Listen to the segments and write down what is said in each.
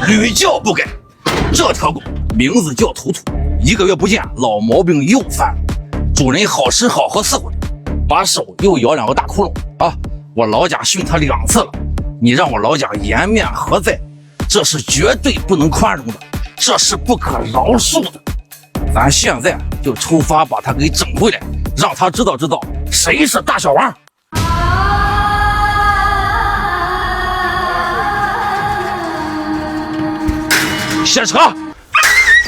屡教不改。这条狗名字叫图图，1个月不见，老毛病又犯了。主人好吃好喝伺候着，把手又咬2个大窟窿啊！我老贾训他2次了，你让我老贾颜面何在？这是绝对不能宽容的，这是不可饶恕的。咱现在就出发把他给整回来，让他知道谁是大小王。下车！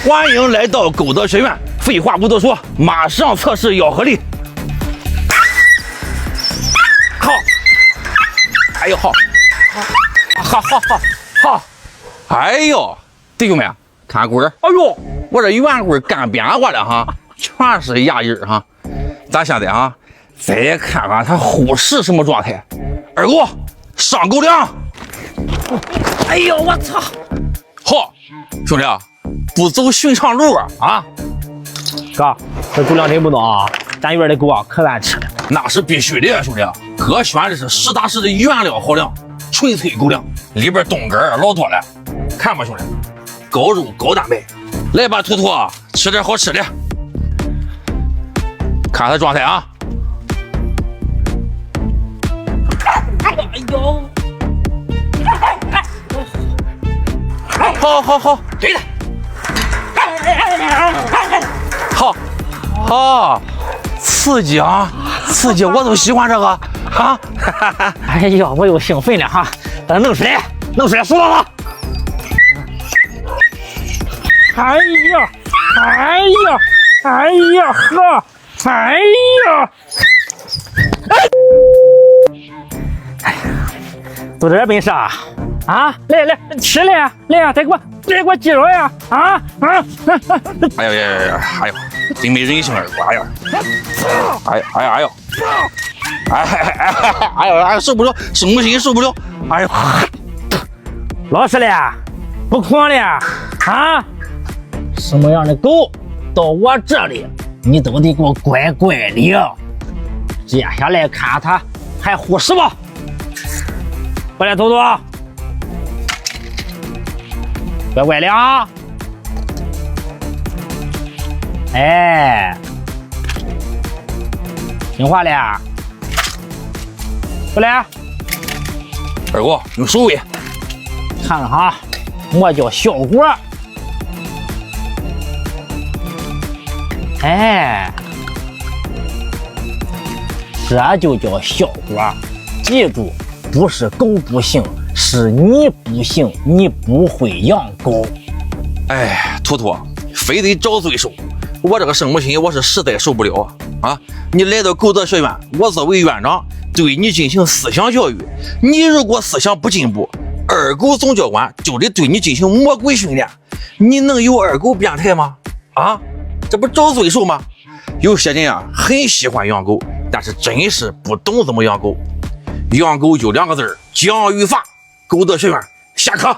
欢迎来到狗德学院。废话不多说，马上测试咬合力。好，哎呦好，好，哎呦，弟兄们看棍儿，哎呦，我这圆棍干扁过了哈，全是牙印哈。咱现在啊，再看看他虎视什么状态。二哥，上狗粮！哎呦，我操！好，兄弟，不走寻常路啊！哥，这狗粮真不孬啊！咱院的狗啊，可爱吃了。那是必须的，兄弟。哥选的是实打实的原料好粮，纯粹狗粮，里边冻根老多了。看吧，兄弟，高肉高蛋白。来吧，图图，吃点好吃的。看他状态啊！哎呦！好，对的。好，刺激啊，刺激，我都喜欢这个啊！哎呦，我又兴奋了哈！把它弄出来，收到了！哎呀，呵，哎呀！都这本事啊！啊，来，吃来，再给我鸡肉呀！啊！哎呦，真没人性二哥！哎呦，受不了，生不心受不了！哎呦，老实了，不狂了啊！什么样的狗到我这里，你都得给我乖乖的。接下来看他还护食不？过来，图图，乖乖的啊！哎，听话了，过来。二哥用手喂，看看哈，我叫效果。哎，这就叫效果。记住，不是狗不行，是你不行，你不会养狗。哎，图图，非得找罪受。我这个生母亲，我是实在受不了啊！你来到狗德学院，我作为院长，对你进行思想教育。你如果思想不进步，二狗总教官就得对你进行魔鬼训练。你能有二狗变态吗？啊，这不找罪受吗？有些人啊，很喜欢养狗，但是真是不懂怎么养狗。养狗就2个字：奖与罚。狗德学院下课。